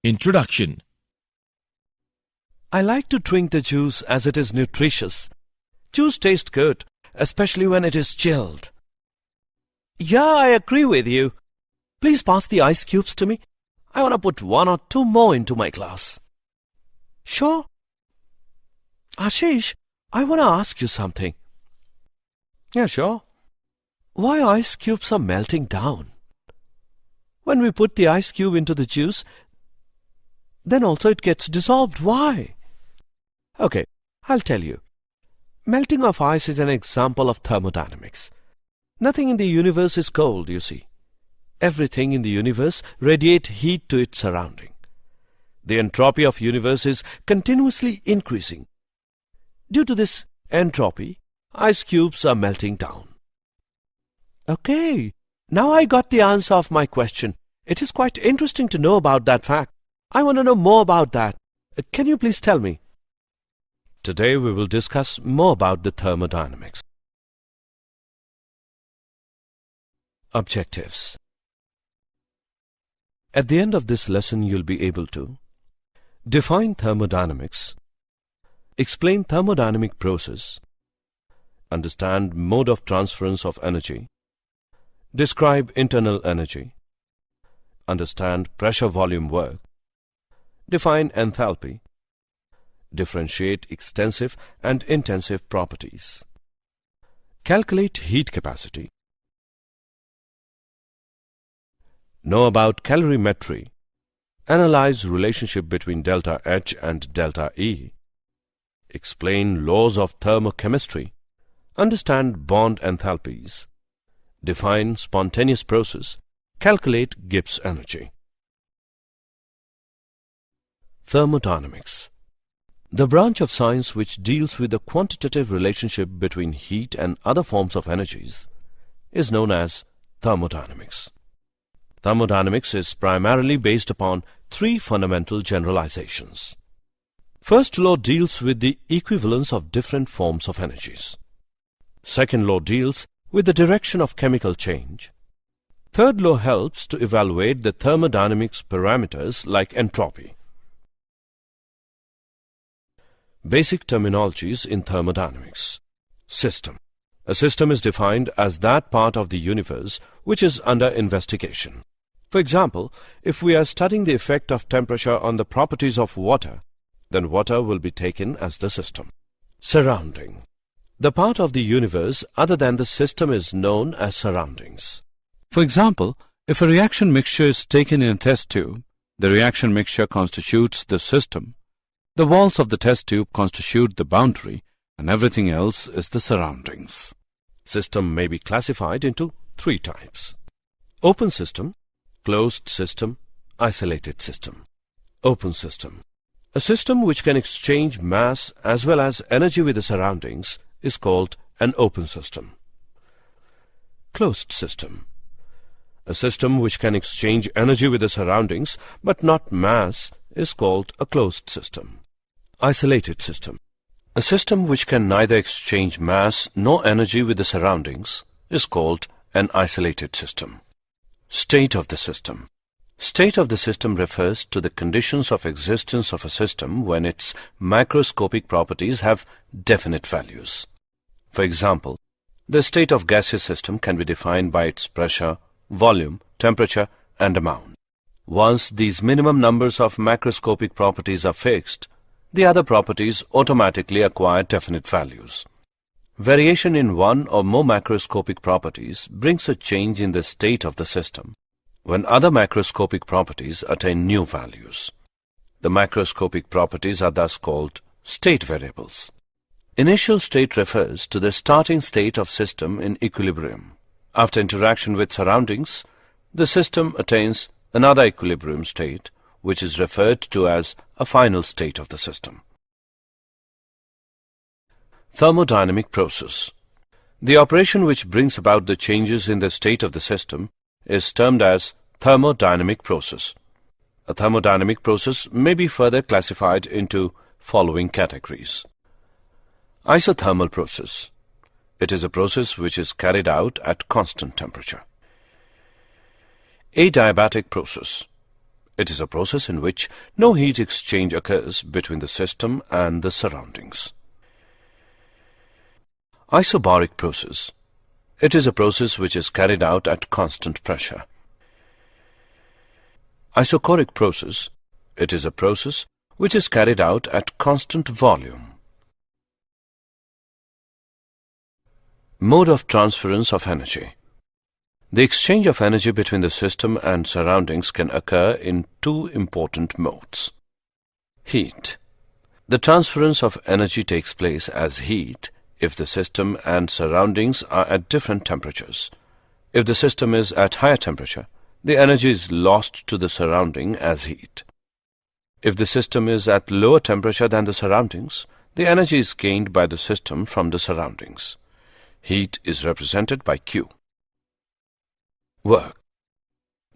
Introduction. I like to drink the juice as it is nutritious. Juice tastes good, especially when it is chilled. Yeah, I agree with you. Please pass the ice cubes to me. I want to put 1 or 2 more into my glass. Sure. Ashish, I want to ask you something. Yeah, sure. Why ice cubes are melting down? When we put the ice cube into the juice, then also it gets dissolved. Why? Okay, I'll tell you. Melting of ice is an example of thermodynamics. Nothing in the universe is cold, you see. Everything in the universe radiates heat to its surrounding. The entropy of universe is continuously increasing. Due to this entropy, ice cubes are melting down. Okay, now I got the answer of my question. It is quite interesting to know about that fact. I want to know more about that. Can you please tell me? Today we will discuss more about the thermodynamics. Objectives. At the end of this lesson, you'll be able to define thermodynamics, explain thermodynamic process, understand mode of transference of energy, describe internal energy, understand pressure-volume work, define enthalpy, differentiate extensive and intensive properties, calculate heat capacity, know about calorimetry, analyze relationship between delta H and delta E, explain laws of thermochemistry, understand bond enthalpies, define spontaneous process, calculate Gibbs energy. Thermodynamics. The branch of science which deals with the quantitative relationship between heat and other forms of energies is known as thermodynamics. Thermodynamics is primarily based upon 3 fundamental generalizations. First law deals with the equivalence of different forms of energies. Second law deals with the direction of chemical change. Third law helps to evaluate the thermodynamics parameters like entropy. Basic terminologies in thermodynamics. System. A system is defined as that part of the universe which is under investigation. For example, if we are studying the effect of temperature on the properties of water, then water will be taken as the system. Surrounding. The part of the universe other than the system is known as surroundings. For example, if a reaction mixture is taken in a test tube, the reaction mixture constitutes the system. The walls of the test tube constitute the boundary, and everything else is the surroundings. System may be classified into 3 types. Open system, closed system, isolated system. Open system. A system which can exchange mass as well as energy with the surroundings is called an open system. Closed system. A system which can exchange energy with the surroundings but not mass is called a closed system. Isolated system. A system which can neither exchange mass nor energy with the surroundings is called an isolated system. State of the system. State of the system refers to the conditions of existence of a system when its macroscopic properties have definite values. For example, the state of gaseous system can be defined by its pressure, volume, temperature, and amount. Once these minimum numbers of macroscopic properties are fixed, the other properties automatically acquire definite values. Variation in one or more macroscopic properties brings a change in the state of the system when other macroscopic properties attain new values. The macroscopic properties are thus called state variables. Initial state refers to the starting state of system in equilibrium. After interaction with surroundings, the system attains another equilibrium state, which is referred to as a final state of the system. Thermodynamic process. The operation which brings about the changes in the state of the system is termed as thermodynamic process. A thermodynamic process may be further classified into following categories. Isothermal process. It is a process which is carried out at constant temperature. Adiabatic process. It is a process in which no heat exchange occurs between the system and the surroundings. Isobaric process. It is a process which is carried out at constant pressure. Isochoric process. It is a process which is carried out at constant volume. Mode of transference of energy. The exchange of energy between the system and surroundings can occur in two important modes. Heat. The transference of energy takes place as heat if the system and surroundings are at different temperatures. If the system is at higher temperature, the energy is lost to the surrounding as heat. If the system is at lower temperature than the surroundings, the energy is gained by the system from the surroundings. Heat is represented by Q. Work.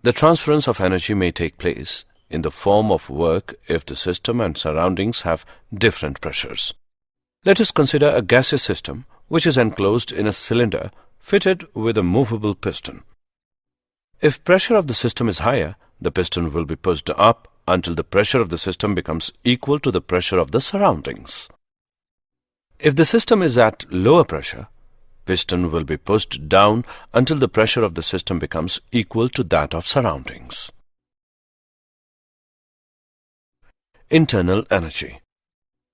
The transference of energy may take place in the form of work if the system and surroundings have different pressures. Let us consider a gaseous system which is enclosed in a cylinder fitted with a movable piston. If pressure of the system is higher, the piston will be pushed up until the pressure of the system becomes equal to the pressure of the surroundings. If the system is at lower pressure, piston will be pushed down until the pressure of the system becomes equal to that of surroundings. Internal energy.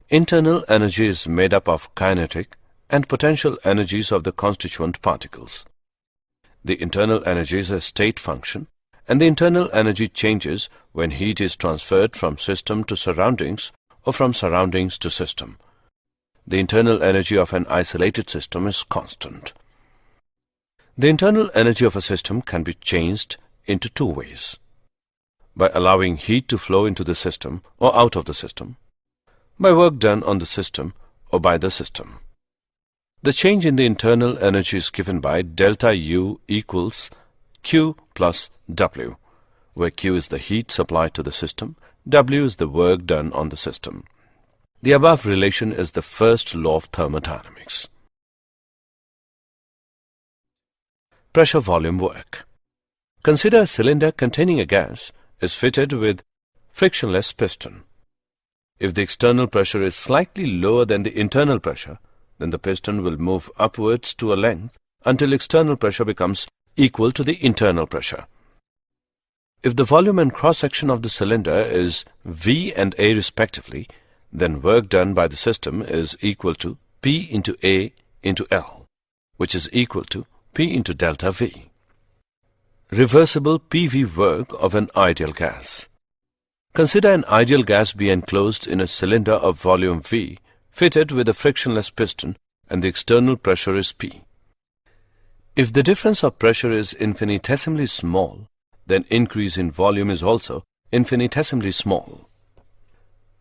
Internal energy is made up of kinetic and potential energies of the constituent particles. The internal energy is a state function, and the internal energy changes when heat is transferred from system to surroundings or from surroundings to system. The internal energy of an isolated system is constant. The internal energy of a system can be changed into two ways: by allowing heat to flow into the system or out of the system, by work done on the system or by the system. The change in the internal energy is given by delta U equals Q plus W, where Q is the heat supplied to the system, W is the work done on the system. The above relation is the first law of thermodynamics. Pressure volume work. Consider a cylinder containing a gas is fitted with frictionless piston. If the external pressure is slightly lower than the internal pressure, then the piston will move upwards to a length until external pressure becomes equal to the internal pressure. If the volume and cross-section of the cylinder is V and A respectively, then work done by the system is equal to P into A into L, which is equal to P into delta V. Reversible PV work of an ideal gas. Consider an ideal gas be enclosed in a cylinder of volume V, fitted with a frictionless piston, and the external pressure is P. If the difference of pressure is infinitesimally small, then increase in volume is also infinitesimally small.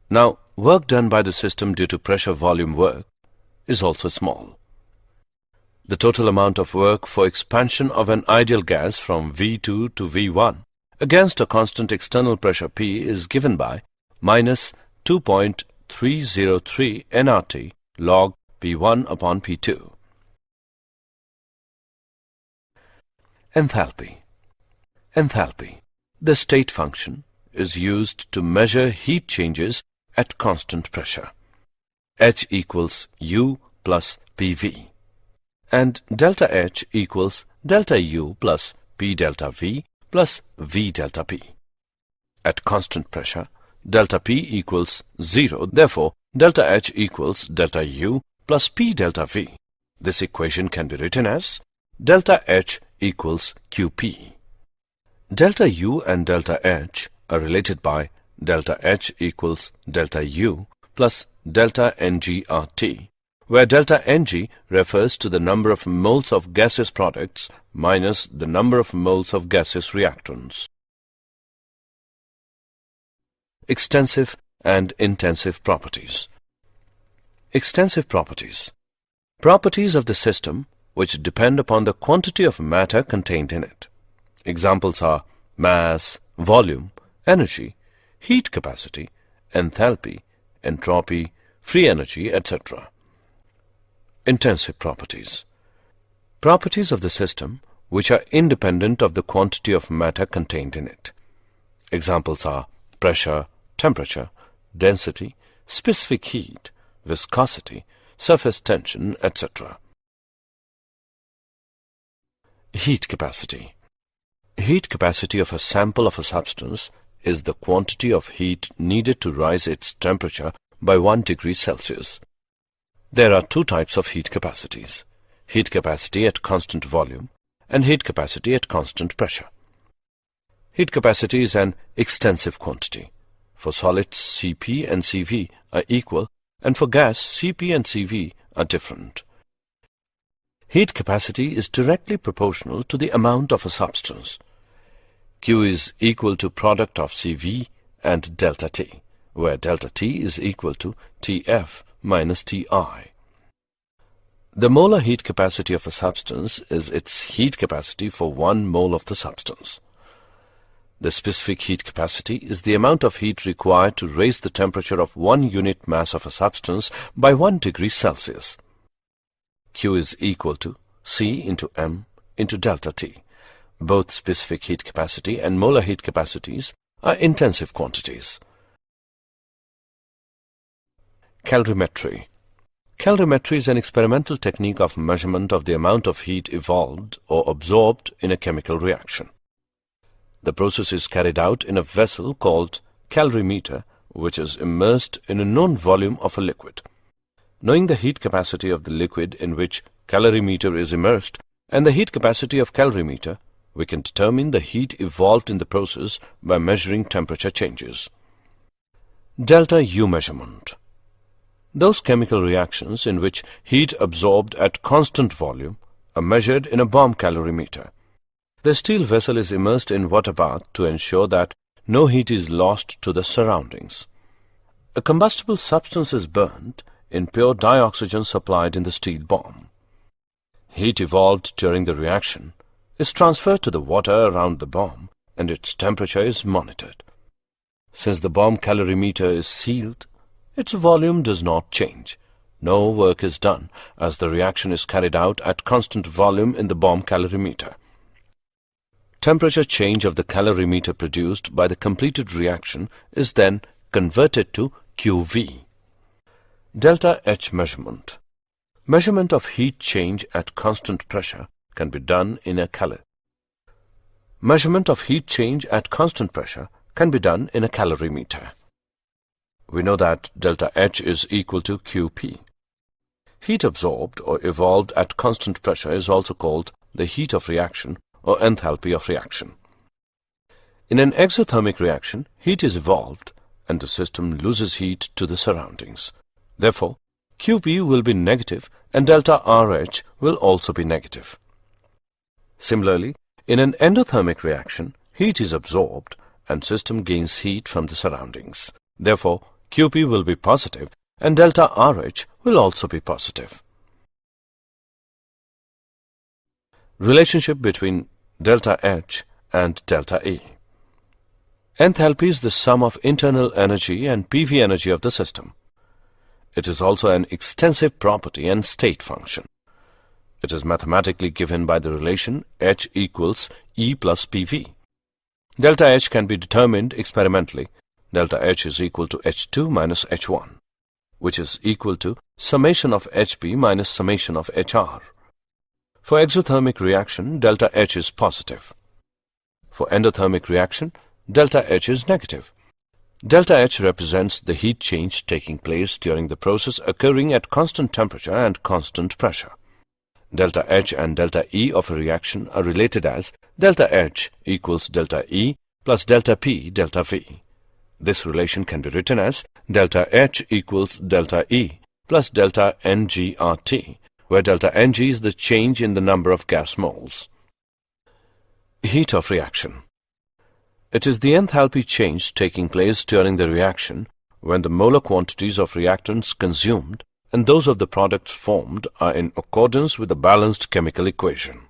Now, work done by the system due to pressure-volume work is also small. The total amount of work for expansion of an ideal gas from V2 to V1 against a constant external pressure P is given by minus 2.303 nRT log P1 upon P2. Enthalpy. Enthalpy, the state function, is used to measure heat changes at constant pressure. H equals U plus PV, and delta H equals delta U plus P delta V plus V delta P. At constant pressure, delta P equals 0, therefore delta H equals delta U plus P delta V. This equation can be written as delta H equals QP. Delta U and delta H are related by delta H equals delta U plus delta NGRT, where delta Ng refers to the number of moles of gaseous products minus the number of moles of gaseous reactants. Extensive and intensive properties. Extensive properties. Properties of the system which depend upon the quantity of matter contained in it. Examples are mass, volume, energy, heat capacity, enthalpy, entropy, free energy, etc. Intensive properties. Properties of the system which are independent of the quantity of matter contained in it. Examples are pressure, temperature, density, specific heat, viscosity, surface tension, etc. Heat capacity. Heat capacity of a sample of a substance is the quantity of heat needed to rise its temperature by 1 degree Celsius. There are two types of heat capacities: heat capacity at constant volume and heat capacity at constant pressure. Heat capacity is an extensive quantity. For solids, Cp and Cv are equal, and for gas, Cp and Cv are different. Heat capacity is directly proportional to the amount of a substance. Q is equal to product of Cv and delta T, where delta T is equal to Tf minus Ti. The molar heat capacity of a substance is its heat capacity for 1 mole of the substance. The specific heat capacity is the amount of heat required to raise the temperature of 1 unit mass of a substance by 1 degree Celsius. Q is equal to C into M into delta T. Both specific heat capacity and molar heat capacities are intensive quantities. Calorimetry. Calorimetry is an experimental technique of measurement of the amount of heat evolved or absorbed in a chemical reaction. The process is carried out in a vessel called calorimeter, which is immersed in a known volume of a liquid. Knowing the heat capacity of the liquid in which calorimeter is immersed and the heat capacity of calorimeter, we can determine the heat evolved in the process by measuring temperature changes. Delta U measurement. Those chemical reactions in which heat absorbed at constant volume are measured in a bomb calorimeter. The steel vessel is immersed in water bath to ensure that no heat is lost to the surroundings. A combustible substance is burnt in pure dioxygen supplied in the steel bomb. Heat evolved during the reaction is transferred to the water around the bomb and its temperature is monitored. Since the bomb calorimeter is sealed, its volume does not change. No work is done as the reaction is carried out at constant volume in the bomb calorimeter. Temperature change of the calorimeter produced by the completed reaction is then converted to QV. Delta H measurement. Measurement of heat change at constant pressure can be done in a Measurement of heat change at constant pressure can be done in a calorimeter. We know that delta H is equal to QP. Heat absorbed or evolved at constant pressure is also called the heat of reaction or enthalpy of reaction. In an exothermic reaction, heat is evolved and the system loses heat to the surroundings. Therefore, QP will be negative and delta RH will also be negative. Similarly, in an endothermic reaction, heat is absorbed and system gains heat from the surroundings. Therefore, QP will be positive and delta RH will also be positive. Relationship between delta H and delta E. Enthalpy is the sum of internal energy and PV energy of the system. It is also an extensive property and state function. It is mathematically given by the relation H equals E plus PV. Delta H can be determined experimentally. Delta H is equal to H2 minus H1, which is equal to summation of HP minus summation of HR. For exothermic reaction, delta H is positive. For endothermic reaction, delta H is negative. Delta H represents the heat change taking place during the process occurring at constant temperature and constant pressure. Delta H and delta E of a reaction are related as delta H equals delta E plus delta P delta V. This relation can be written as delta H equals delta E plus delta NGRT, where delta Ng is the change in the number of gas moles. Heat of reaction. It is the enthalpy change taking place during the reaction when the molar quantities of reactants consumed and those of the products formed are in accordance with the balanced chemical equation.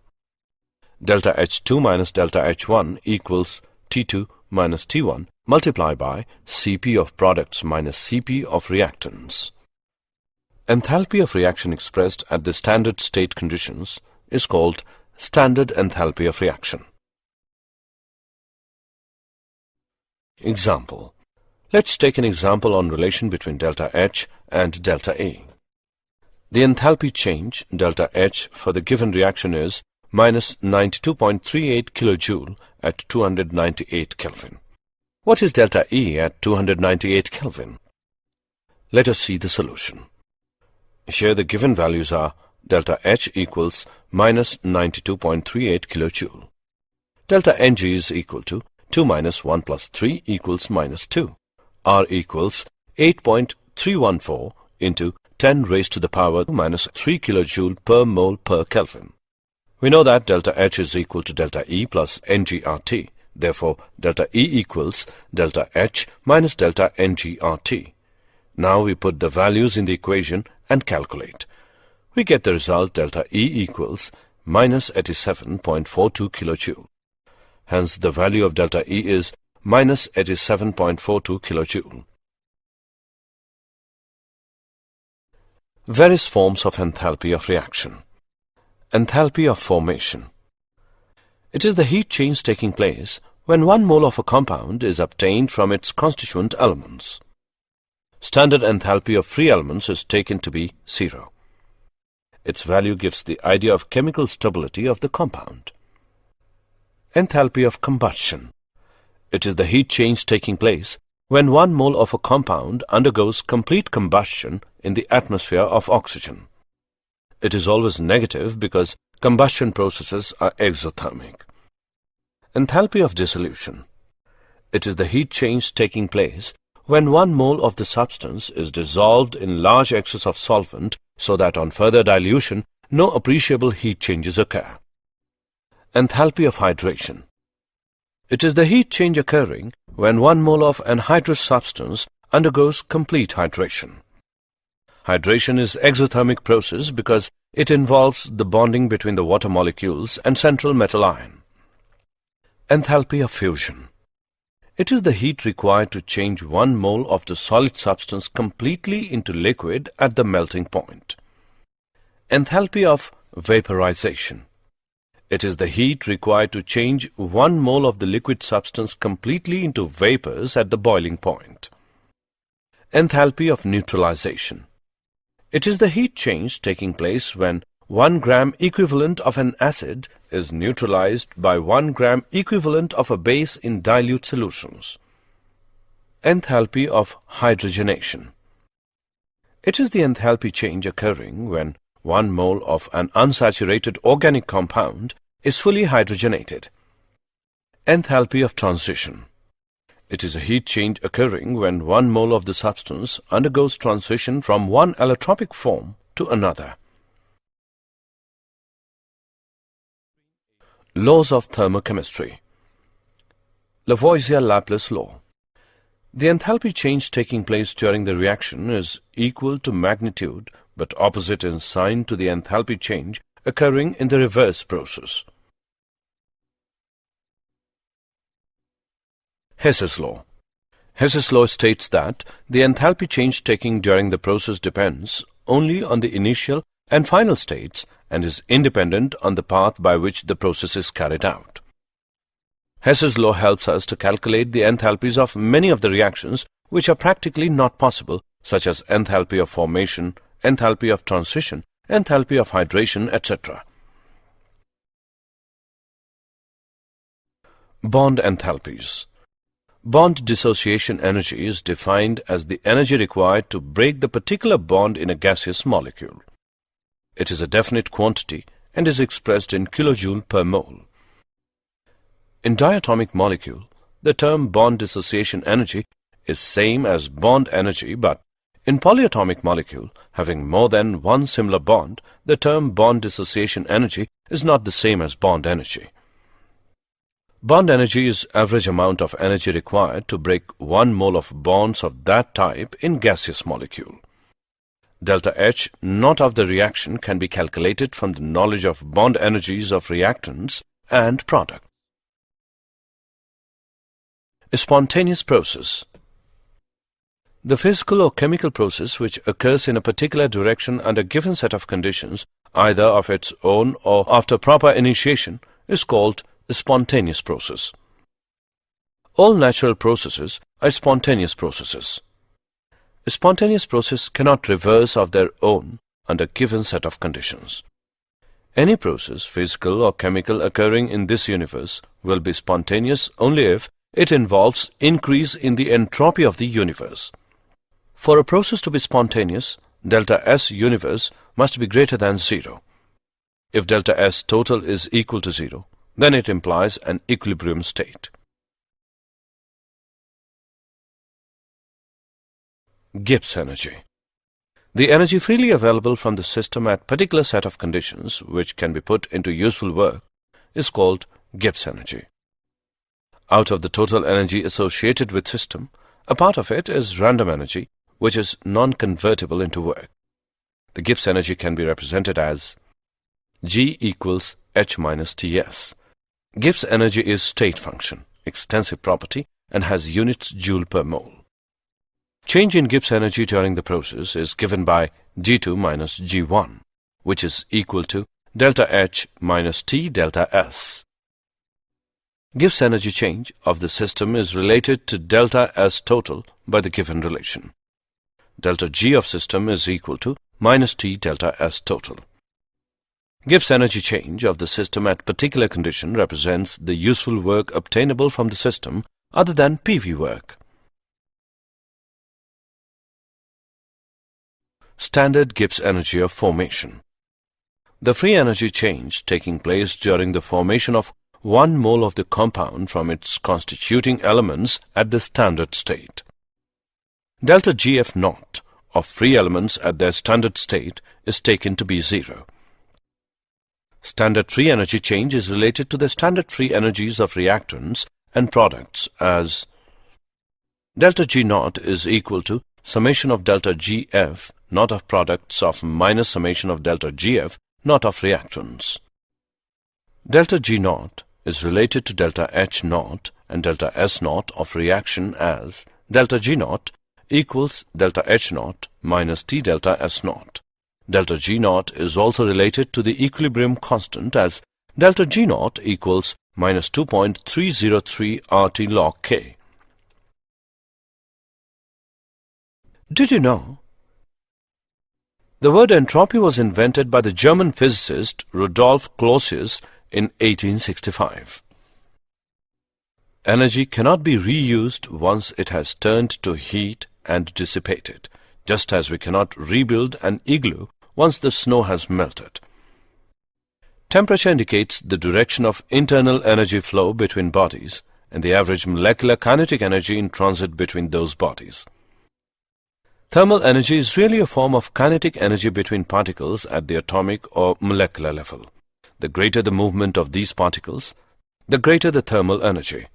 Delta H2 minus delta H1 equals T2 minus T1 multiplied by Cp of products minus Cp of reactants. Enthalpy of reaction expressed at the standard state conditions is called standard enthalpy of reaction. Example. Let's take an example on relation between delta H and delta E. The enthalpy change, delta H, for the given reaction is minus 92.38 kilojoule at 298 Kelvin. What is delta E at 298 Kelvin? Let us see the solution. Here the given values are delta H equals minus 92.38 kilojoule. Delta Ng is equal to 2 minus 1 plus 3 equals minus 2. R equals 8.314 into 10 raised to the power minus 3 kilojoule per mole per Kelvin. We know that delta H is equal to delta E plus NgRT. Therefore, delta E equals delta H minus delta NgRT. Now we put the values in the equation and calculate. We get the result delta E equals minus 87.42 kilojoule. Hence, the value of delta E is minus 87.42 kilojoule. Various forms of enthalpy of reaction. Enthalpy of formation. It is the heat change taking place when 1 mole of a compound is obtained from its constituent elements. Standard enthalpy of free elements is taken to be 0. Its value gives the idea of chemical stability of the compound. Enthalpy of combustion. It is the heat change taking place when 1 mole of a compound undergoes complete combustion in the atmosphere of oxygen. It is always negative because combustion processes are exothermic. Enthalpy of dissolution. It is the heat change taking place when 1 mole of the substance is dissolved in large excess of solvent so that on further dilution no appreciable heat changes occur. Enthalpy of hydration. It is the heat change occurring when 1 mole of anhydrous substance undergoes complete hydration. Hydration is exothermic process because it involves the bonding between the water molecules and central metal ion. Enthalpy of fusion. It is the heat required to change 1 mole of the solid substance completely into liquid at the melting point. Enthalpy of vaporization. It is the heat required to change 1 mole of the liquid substance completely into vapors at the boiling point. Enthalpy of neutralization. It is the heat change taking place when 1 gram equivalent of an acid is neutralized by 1 gram equivalent of a base in dilute solutions. Enthalpy of hydrogenation. It is the enthalpy change occurring when 1 mole of an unsaturated organic compound is fully hydrogenated. Enthalpy of transition. It is a heat change occurring when 1 mole of the substance undergoes transition from one allotropic form to another. Laws of thermochemistry. Lavoisier-Laplace law. The enthalpy change taking place during the reaction is equal to magnitude but opposite in sign to the enthalpy change occurring in the reverse process. Hess's law. Hess's law states that the enthalpy change taking during the process depends only on the initial and final states and is independent on the path by which the process is carried out. Hess's law helps us to calculate the enthalpies of many of the reactions which are practically not possible, such as enthalpy of formation, enthalpy of transition, enthalpy of hydration, etc. Bond enthalpies. Bond dissociation energy is defined as the energy required to break the particular bond in a gaseous molecule. It is a definite quantity and is expressed in kilojoule per mole. In diatomic molecule, the term bond dissociation energy is same as bond energy, but in polyatomic molecule having more than one similar bond, the term bond dissociation energy is not the same as bond energy. Bond energy is average amount of energy required to break 1 mole of bonds of that type in gaseous molecule. Delta H not of the reaction can be calculated from the knowledge of bond energies of reactants and products. A spontaneous process. The physical or chemical process which occurs in a particular direction under a given set of conditions, either of its own or after proper initiation, is called a spontaneous process. All natural processes are spontaneous processes. A spontaneous process cannot reverse of their own under given set of conditions. Any process, physical or chemical, occurring in this universe will be spontaneous only if it involves increase in the entropy of the universe. For a process to be spontaneous, delta S universe must be greater than 0. If delta S total is equal to 0, then it implies an equilibrium state. Gibbs energy. The energy freely available from the system at particular set of conditions which can be put into useful work is called Gibbs energy. Out of the total energy associated with system, a part of it is random energy, which is non-convertible into work. The Gibbs energy can be represented as G equals H minus Ts. Gibbs energy is state function, extensive property, and has units joule per mole. Change in Gibbs energy during the process is given by G2 minus G1, which is equal to delta H minus T delta S. Gibbs energy change of the system is related to delta S total by the given relation. Delta G of system is equal to minus T delta S total. Gibbs energy change of the system at particular condition represents the useful work obtainable from the system other than PV work. Standard Gibbs energy of formation. The free energy change taking place during the formation of 1 mole of the compound from its constituting elements at the standard state. Delta GF naught of free elements at their standard state is taken to be 0. Standard free energy change is related to the standard free energies of reactants and products as delta G naught is equal to summation of delta GF naught of products of minus summation of delta GF naught of reactants. Delta G naught is related to delta H naught and delta S naught of reaction as delta G naught equals delta H naught minus T delta S naught. Delta G naught is also related to the equilibrium constant as delta G naught equals minus 2.303 RT log K. Did you know? The word entropy was invented by the German physicist Rudolf Clausius in 1865. Energy cannot be reused once it has turned to heat and dissipated, just as we cannot rebuild an igloo once the snow has melted. Temperature indicates the direction of internal energy flow between bodies and the average molecular kinetic energy in transit between those bodies. Thermal energy is really a form of kinetic energy between particles at the atomic or molecular level. The greater the movement of these particles, the greater the thermal energy.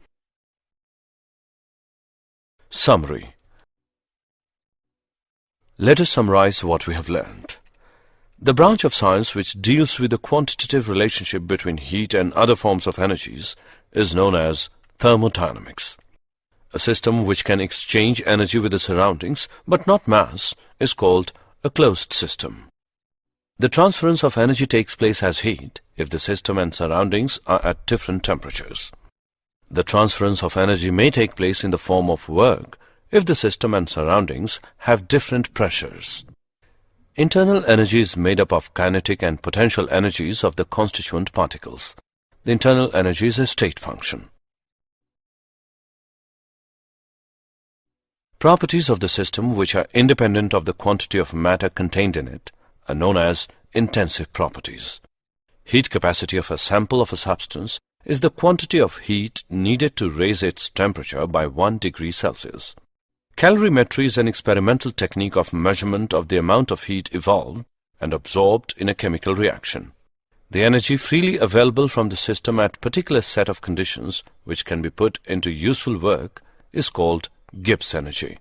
Summary. Let us summarize what we have learned. The branch of science which deals with the quantitative relationship between heat and other forms of energies is known as thermodynamics. A system which can exchange energy with the surroundings but not mass is called a closed system. The transference of energy takes place as heat if the system and surroundings are at different temperatures. The transference of energy may take place in the form of work if the system and surroundings have different pressures. Internal energy is made up of kinetic and potential energies of the constituent particles. The internal energy is a state function. Properties of the system which are independent of the quantity of matter contained in it are known as intensive properties. Heat capacity of a sample of a substance is the quantity of heat needed to raise its temperature by 1 degree Celsius. Calorimetry is an experimental technique of measurement of the amount of heat evolved and absorbed in a chemical reaction. The energy freely available from the system at particular set of conditions which can be put into useful work is called Gibbs energy.